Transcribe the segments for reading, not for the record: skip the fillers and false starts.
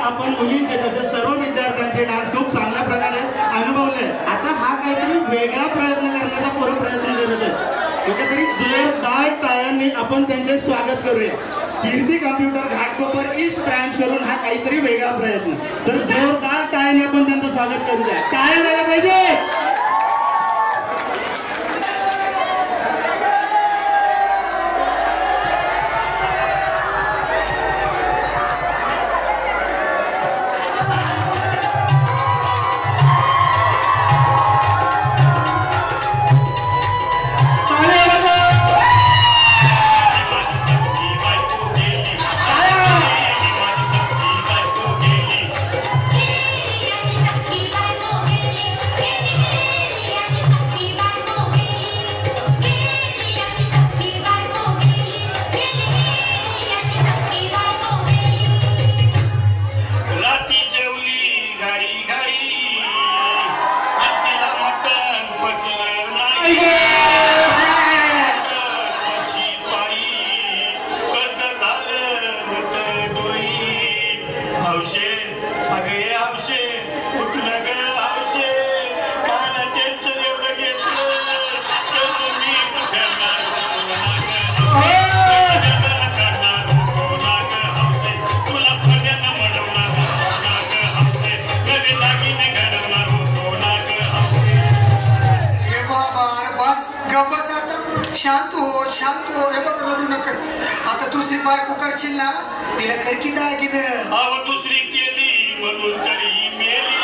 आपण मुलींचे तसेच सर्व विद्यार्थ्यांचे डान्स खूप चांगल्या प्रकारे अनुभवले. आता हा काहीतरी वेगळा प्रयत्न करण्याचा पूर्ण प्रयत्न करत आहे. कुठेतरी जोरदार टाळ्यांनी आपण त्यांचे स्वागत करूया. कीर्ती कम्प्युटर घाटकोपर ईस्ट ब्रांच करून हा काहीतरी वेगळा प्रयत्न. तर जोरदार टाळ्यांनी आपण त्यांचं स्वागत करूया. टाळ्या झाल्या पाहिजे. शांत हो हे बघ रडू नकच. आता दुसरी बायको करशील ना तिला खरकी दागिन दुसरी केली म्हणून तरी मेली.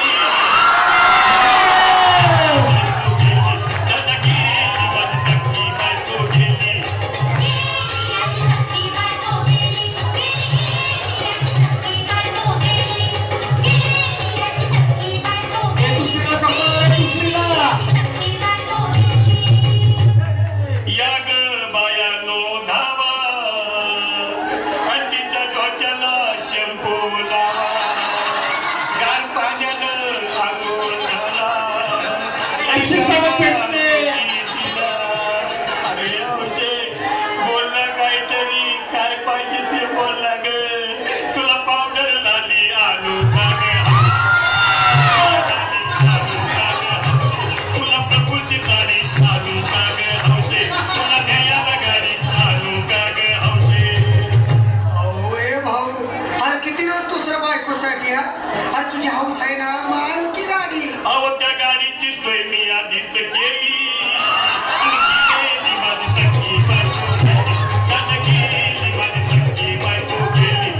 तुझी हाऊस आहे ना मान की गाडी. अहो त्या गाडीची सोय मी आधीच केली. माझी सखी बायको गेली. माझी सखी बायको गेली.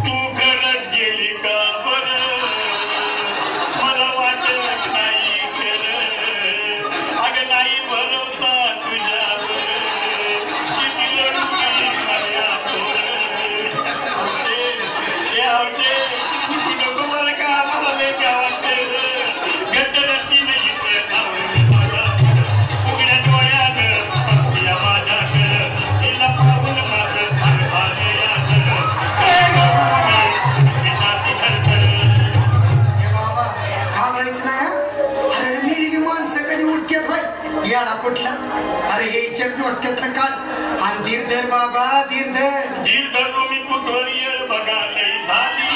तू खरंच गेली का बरं मला वाटत नाही खरं. अगं नाही भरोसा तुझ्यावर. कुठला अरे हे चक्रोस्केत काढ आणि धीर धर बाबा धीर धर मी कुठवर येळ बघा लई झाली.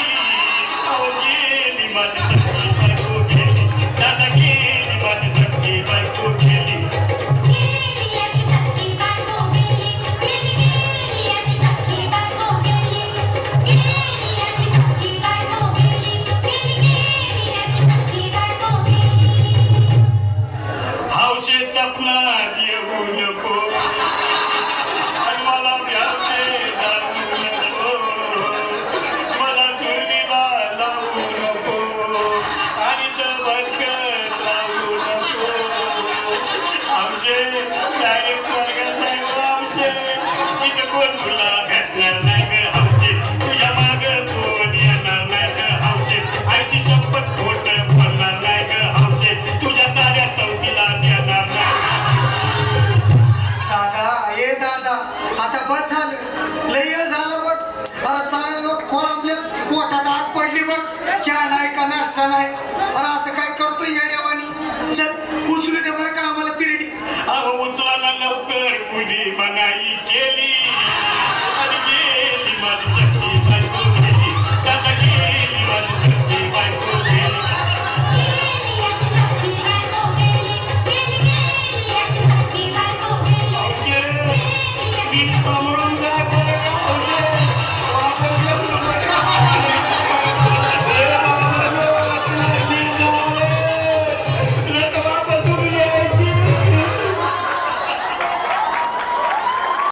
गेली माझी सखी बायको गेली. दादा गेली माझी सखी बायको गेली. हौशे सपना येऊ नको आणि मला व्यापे दाखवू नको. मला चुरलीला लावू नको आणि तर भटकत राहू नको. हौशे डायरेक्ट स्वर्गात आहे हौशे. इथं कोण तुला भेटणार नाही ग हौशे. तुझ्या माग कोण येणार नाही ग हौशे. आईची शपथ खोट बोलणार नाही ग हौशे. तुझ्या साऱ्या चौकीला दादा आता बस झालं लय झालं बघ. सारे लोक खोळंबले पोटात आग पडली बघ. चहा